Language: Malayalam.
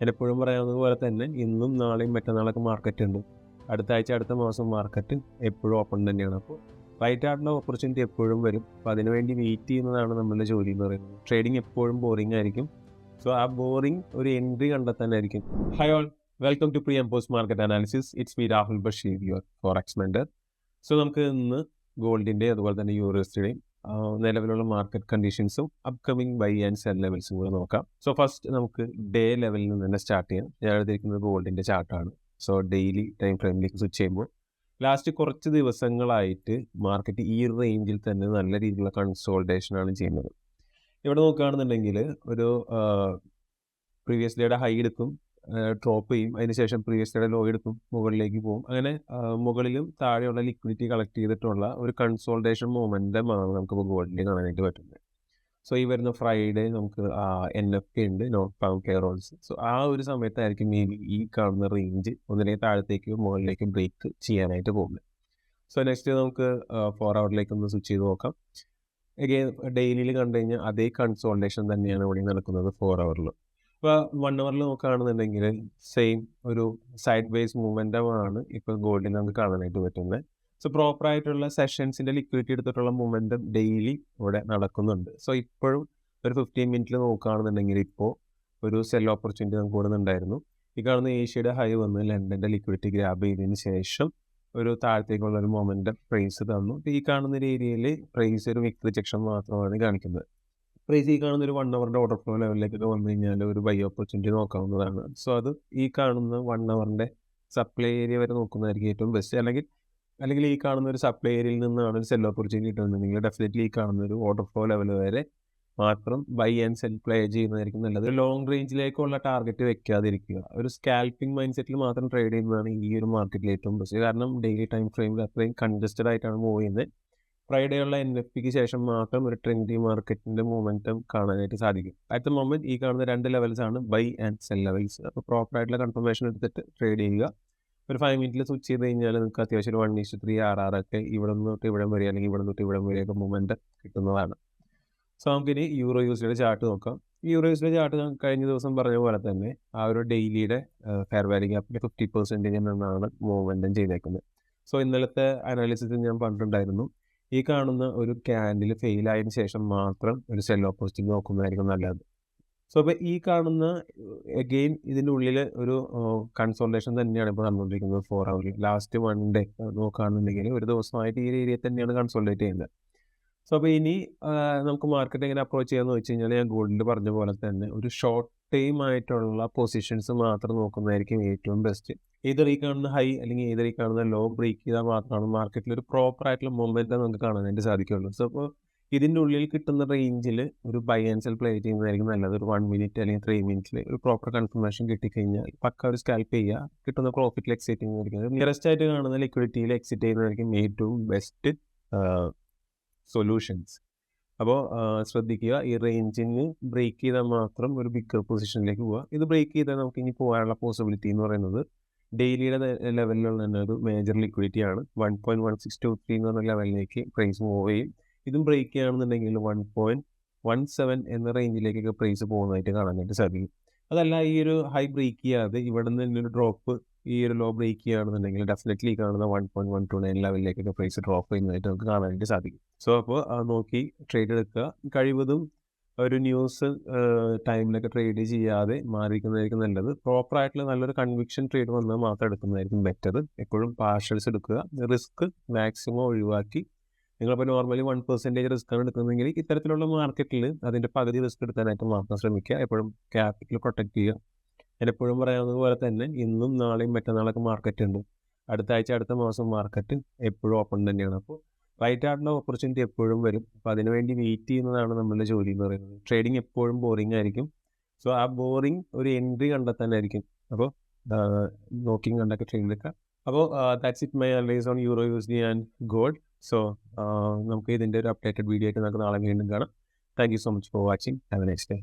എപ്പോഴും പറയാവുന്നത് പോലെ തന്നെ ഇന്നും നാളെയും മറ്റന്നാളൊക്കെ മാർക്കറ്റ് ഉണ്ട്. അടുത്ത ആഴ്ച അടുത്ത മാസം മാർക്കറ്റ് എപ്പോഴും ഓപ്പൺ തന്നെയാണ്. അപ്പോൾ റൈറ്റ് ആയിട്ടുള്ള ഓപ്പർച്യൂണിറ്റി എപ്പോഴും വരും. അപ്പോൾ അതിനുവേണ്ടി വെയിറ്റ് ചെയ്യുന്നതാണ് നമ്മളുടെ ജോലി എന്ന് പറയുന്നത്. ട്രേഡിംഗ് എപ്പോഴും ബോറിംഗ് ആയിരിക്കും. സോ ആ ബോറിംഗ് ഒരു എൻട്രി കണ്ടെത്താനായിരിക്കും. Hi all, welcome to pre and post market analysis. It's me Rahul Basheer, your forex mentor. So നമുക്ക് ഇന്ന് ഗോൾഡിൻ്റെ അതുപോലെ തന്നെ യൂറോസിൻ്റെയും നിലവിലുള്ള മാർക്കറ്റ് കണ്ടീഷൻസും അപ്കമിങ് ബൈ ആൻഡ് സെൽ ലെവൽസും കൂടെ നോക്കാം. സോ ഫസ്റ്റ് നമുക്ക് ഡേ ലെവലിൽ നിന്ന് തന്നെ സ്റ്റാർട്ട് ചെയ്യാം. ഞാൻ എടുത്തിരിക്കുന്നത് ഗോൾഡിൻ്റെ ചാർട്ടാണ്. സോ ഡെയിലി ടൈം ഫ്രെയിമിലേക്ക് സ്വിച്ച് ചെയ്യുമ്പോൾ ലാസ്റ്റ് കുറച്ച് ദിവസങ്ങളായിട്ട് മാർക്കറ്റ് ഈ റേഞ്ചിൽ തന്നെ നല്ല രീതിയിലുള്ള കൺസോൾട്ടേഷനാണ് ചെയ്യുന്നത്. ഇവിടെ നോക്കുകയാണെന്നുണ്ടെങ്കിൽ ഒരു പ്രീവിയസ് ഡേയുടെ ഹൈ എടുക്കും, ഡ്രോപ്പ് ചെയ്യും, അതിനുശേഷം പ്രീവിയസ് ഡേയുടെ ലോ എടുക്കും, മുകളിലേക്ക് പോകും. അങ്ങനെ മുകളിലും താഴെയുള്ള ലിക്വിഡിറ്റി കളക്ട് ചെയ്തിട്ടുള്ള ഒരു കൺസോൾട്ടേഷൻ മൊമെൻ്റമാണ് നമുക്കിപ്പോൾ ഗോൾഡിൽ കാണാനായിട്ട് പറ്റുന്നത്. സോ ഈ വരുന്ന ഫ്രൈഡേ നമുക്ക് NFP ഉണ്ട്, നോട്ട് ഫാം പെയ്റോൾസ്. സോ ആ ഒരു സമയത്തായിരിക്കും ഈ കാണുന്ന റേഞ്ച് ഒന്നിലേക്ക് താഴത്തേക്ക് മുകളിലേക്ക് ബ്രേക്ക് ചെയ്യാനായിട്ട് പോകുന്നത്. സോ നെക്സ്റ്റ് നമുക്ക് 4 ഹവറിലേക്ക് ഒന്ന് സ്വിച്ച് ചെയ്ത് നോക്കാം. അഗെയിൻ ഡെയിലിയിൽ കണ്ടു കഴിഞ്ഞാൽ അതേ കൺസോൾട്ടേഷൻ തന്നെയാണ് ഇവിടെ നടക്കുന്നത് 4 ഹവറിൽ. ഇപ്പോൾ 1 ഹവറിൽ നോക്കുകയാണെന്നുണ്ടെങ്കിൽ സെയിം ഒരു സൈഡ് വേസ് മൂവ്മെൻറ്റമാണ് ഇപ്പോൾ ഗോൾഡിൽ നമുക്ക് കാണാനായിട്ട് പറ്റുന്നത്. സോ പ്രോപ്പറായിട്ടുള്ള സെഷൻസിൻ്റെ ലിക്വിഡിറ്റി എടുത്തിട്ടുള്ള മൂവ്മെൻറ്റം ഡെയിലി ഇവിടെ നടക്കുന്നുണ്ട്. സോ ഇപ്പോഴും ഒരു 15 മിനിറ്റിൽ നോക്കുകയാണെന്നുണ്ടെങ്കിൽ ഇപ്പോൾ ഒരു സെൽ ഓപ്പർച്യൂണിറ്റി നമുക്ക് ഇവിടെ ഉണ്ടായിരുന്നു. ഈ കാണുന്ന ഏഷ്യയുടെ ഹൈ വന്ന് ലണ്ടൻ്റെ ലിക്വിഡിറ്റി ഗ്രാബ് ചെയ്തതിന് ശേഷം ഒരു താഴത്തേക്കുള്ള ഒരു മൊമെൻ്റം പ്രൈസ് തന്നു. ഈ കാണുന്ന ഒരു ഏരിയയിൽ പ്രൈസ് ഒരു വിക് റിജക്ഷൻ മാത്രമാണ് കാണിക്കുന്നത്. പ്രൈസ് ഈ കാണുന്ന ഒരു 1 ഹവറിൻ്റെ ഓർഡർ ഫ്ലോ ലെവലിലേക്കൊക്കെ വന്നു കഴിഞ്ഞാൽ ഒരു ബൈ ഓപ്പർച്യൂണിറ്റി നോക്കാവുന്നതാണ്. സോ അത് ഈ കാണുന്ന 1 ഹവറിൻ്റെ സപ്ലൈ ഏരിയ വരെ നോക്കുന്നതായിരിക്കും ഏറ്റവും ബെസ്റ്റ്. അല്ലെങ്കിൽ ഈ കാണുന്ന ഒരു സപ്ലൈ ഏരിയയിൽ നിന്നാണ് ഒരു സെൽ ഓപ്പർച്യൂണിറ്റി കിട്ടുന്നുണ്ടെങ്കിൽ ഡെഫിനറ്റ്ലി ഈ കാണുന്ന ഒരു ഓർഡർ ഫ്ലോ ലെവൽ വരെ മാത്രം ബൈ ആൻഡ് സെൽ പ്ലേ ചെയ്യുന്നതായിരിക്കും നല്ലത്. ലോങ് റേഞ്ചിലേക്കുള്ള ടാർഗറ്റ് വെക്കാതിരിക്കുക. ഒരു സ്കാൽപ്പിംഗ് മൈൻഡ് സെറ്റിൽ മാത്രം ട്രേഡ് ചെയ്യുന്നതാണ് ഈ ഒരു മാർക്കറ്റിൽ ഏറ്റവും ബെസ്റ്റ്. കാരണം ഡെയിലി ടൈം ഫ്രെയിമിൽ അത്രയും കൺജസ്റ്റഡ് ആയിട്ടാണ് മൂവ് ചെയ്യുന്നത്. ഫ്രൈഡേ ഉള്ള NFPക്ക് ശേഷം മാത്രം ഒരു ട്രെൻഡി മാർക്കറ്റിൻ്റെ മൂവ്മെൻറ്റം കാണാനായിട്ട് സാധിക്കും. അറ്റ് ദ മൊമെൻറ്റ് ഈ കാണുന്ന 2 ലെവൽസാണ് ബൈ ആൻഡ് സെൽ ലെവൽസ്. അപ്പോൾ പ്രോപ്പറായിട്ടുള്ള കൺഫർമേഷൻ എടുത്തിട്ട് ട്രേഡ് ചെയ്യുക. ഒരു 5 മിനിറ്റിൽ സ്വിച്ച് ചെയ്ത് കഴിഞ്ഞാൽ നിങ്ങൾക്ക് അത്യാവശ്യം ഒരു 1:3 RR ഒക്കെ ഇവിടെ നിന്ന് തൊട്ട് ഇവിടെ വരെ അല്ലെങ്കിൽ ഇവിടെ തൊട്ട് ഇവിടെ വരെയൊക്കെ മൂവ്മെൻറ്റ് കിട്ടുന്നതാണ്. സോ നമുക്കിനി യൂറോ USD ചാർട്ട് നോക്കാം. യൂറോ USD ചാർട്ട് ഞാൻ കഴിഞ്ഞ ദിവസം പറഞ്ഞ പോലെ തന്നെ ആ ഒരു ഡെയിലിയുടെ ഫെയർ വാല്യൂ ഗ്യാപ്പിൽ 50% എന്നാണ് മൂവ്മെൻറ്റം ചെയ്തേക്കുന്നത്. സോ ഇന്നലത്തെ അനാലിസിസിൽ ഞാൻ പറഞ്ഞിട്ടുണ്ടായിരുന്നു, ഈ കാണുന്ന ഒരു ക്യാൻഡിൽ ഫെയിൽ ആയതിനു ശേഷം മാത്രം ഒരു സെൽ ഓപ്പർച്യൂണിറ്റി നോക്കുന്നതായിരിക്കും നല്ലത്. സോ അപ്പോൾ ഈ കാണുന്ന അഗെയിൻ ഇതിൻ്റെ ഉള്ളിൽ ഒരു കൺസോൾട്ടേഷൻ തന്നെയാണ് ഇപ്പോൾ നടന്നുകൊണ്ടിരിക്കുന്നത് 4 ഹവറിൽ. ലാസ്റ്റ് 1 ഡേ നോക്കുകയാണെന്നുണ്ടെങ്കിൽ ഒരു ദിവസമായിട്ട് ഈ ഏരിയ തന്നെയാണ് കൺസോൾട്ടേറ്റ് ചെയ്യുന്നത്. സോ അപ്പോൾ ഇനി നമുക്ക് മാർക്കറ്റ് എങ്ങനെ അപ്രോച്ച് ചെയ്യാമെന്ന് വെച്ച് കഴിഞ്ഞാൽ ഞാൻ ഗോൾഡിൽ പറഞ്ഞ പോലെ തന്നെ ഒരു ഷോർട്ട് ടൈം ആയിട്ടുള്ള പൊസിഷൻസ് മാത്രം നോക്കുന്നതായിരിക്കും ഏറ്റവും ബെസ്റ്റ്. ഏതൊരു ഈ കാണുന്ന ഹൈ അല്ലെങ്കിൽ ഏതൊരു ഈ കാണുന്ന ലോ ബ്രേക്ക് ചെയ്താൽ മാത്രമാണ് മാർക്കറ്റിൽ ഒരു പ്രോപ്പർ ആയിട്ടുള്ള മൊമെൻറ്റം നമുക്ക് കാണാനായിട്ട് സാധിക്കുള്ളൂ. സോ അപ്പോൾ ഇതിൻ്റെ ഉള്ളിൽ കിട്ടുന്ന റേഞ്ചിൽ ഒരു ബൈ ആൻഡ് സെൽ പ്ലേ ചെയ്യുന്നതായിരിക്കും നല്ലത്. ഒരു 1 മിനിറ്റ് അല്ലെങ്കിൽ 3 മിനിറ്റിൽ ഒരു പ്രോപ്പർ കൺഫർമേഷൻ കിട്ടിക്കഴിഞ്ഞാൽ പക്ക ഒരു സ്കാൽപ്പ് ചെയ്യുക, കിട്ടുന്ന പ്രോഫിറ്റിൽ എക്സിറ്റ് ചെയ്യുന്നതായിരിക്കും. നിയറസ്റ്റ് ആയിട്ട് കാണുന്ന ലിക്വിഡിറ്റിയിൽ എക്സിറ്റ് ചെയ്യുന്നതായിരിക്കും ഏറ്റവും ബെസ്റ്റ് സൊല്യൂഷൻസ്. അപ്പോൾ ശ്രദ്ധിക്കുക, ഈ റേഞ്ചിന് ബ്രേക്ക് ചെയ്താൽ മാത്രം ഒരു ബിഗ്ഗർ പൊസിഷനിലേക്ക് പോവുക. ഇത് ബ്രേക്ക് ചെയ്താൽ നമുക്ക് ഇനി പോകാനുള്ള പോസിബിലിറ്റി എന്ന് പറയുന്നത് ഡെയിലിയുടെ ലെവലിലുള്ള തന്നെ ഒരു മേജർ ലിക്വിഡിറ്റിയാണ്. 1.1623 എന്ന് പറഞ്ഞ ലെവലിലേക്ക് പ്രൈസ് മൂവ് ചെയ്യും. ഇതും ബ്രേക്ക് ചെയ്യുകയാണെന്നുണ്ടെങ്കിൽ 1.17 എന്ന റേഞ്ചിലേക്കൊക്കെ പ്രൈസ് പോകുന്നതായിട്ട് കാണാനായിട്ട് സാധിക്കും. അതല്ല ഈ ഒരു ഹൈ ബ്രേക്ക് ചെയ്യാതെ ഇവിടെ നിന്ന് തന്നെ ഒരു ഡ്രോപ്പ് ഈ ഒരു ലോ ബ്രേക്ക് ചെയ്യുകയാണെന്നുണ്ടെങ്കിൽ ഡെഫിനറ്റ്ലി കാണുന്ന 1.129 ലെവലിലേക്കൊക്കെ പ്രൈസ് ഡ്രോപ്പ് ചെയ്യുന്നതായിട്ട് നമുക്ക് കാണാനായിട്ട് സാധിക്കും. സോ അപ്പോൾ നോക്കി ട്രേഡ് എടുക്കുക. കഴിവതും ഒരു ന്യൂസ് ടൈമിലൊക്കെ ട്രേഡ് ചെയ്യാതെ മാറിയിരിക്കുന്നതായിരിക്കും നല്ലത്. പ്രോപ്പറായിട്ടുള്ള നല്ലൊരു കൺവിക്ഷൻ ട്രേഡ് വന്നാൽ മാത്രം എടുക്കുന്നതായിരിക്കും ബെറ്റർ. എപ്പോഴും പാർഷ്യൽസ് എടുക്കുക. റിസ്ക് മാക്സിമം ഒഴിവാക്കി, നിങ്ങളിപ്പോൾ നോർമലി 1% റിസ്ക്കാണ് എടുക്കുന്നതെങ്കിൽ ഇത്തരത്തിലുള്ള മാർക്കറ്റിൽ അതിൻ്റെ പകുതി റിസ്ക് എടുക്കാനായിട്ട് മാത്രം ശ്രമിക്കുക. എപ്പോഴും ക്യാപിറ്റൽ പ്രൊട്ടക്ട് ചെയ്യുക. ഞാൻ എപ്പോഴും പറയാവുന്നത് പോലെ തന്നെ ഇന്നും നാളെയും മറ്റന്നാളൊക്കെ മാർക്കറ്റ് ഉണ്ട്. അടുത്ത ആഴ്ച അടുത്ത മാസം മാർക്കറ്റ് എപ്പോഴും ഓപ്പൺ തന്നെയാണ്. അപ്പോൾ റൈറ്റ് ആയിട്ടുള്ള ഓപ്പർച്യൂണിറ്റി എപ്പോഴും വരും. അപ്പോൾ അതിനുവേണ്ടി വെയിറ്റ് ചെയ്യുന്നതാണ് നമ്മളുടെ ജോലി എന്ന് പറയുന്നത്. ട്രേഡിംഗ് എപ്പോഴും ബോറിംഗ് ആയിരിക്കും. സോ ആ ബോറിംഗ് ഒരു എൻട്രി കണ്ടെത്താനായിരിക്കും. അപ്പോൾ നോക്കിയും കണ്ടൊക്കെ ട്രേഡ് എടുക്കുക. അപ്പോൾ that's it my analyse on euro USD and gold. So നമുക്ക് ഇതിൻ്റെ ഒരു അപ്ഡേറ്റഡ് വീഡിയോ ആയിട്ട് നമുക്ക് നാളെ വീണ്ടും കാണാം. Thank you so much for watching. Have A nice day.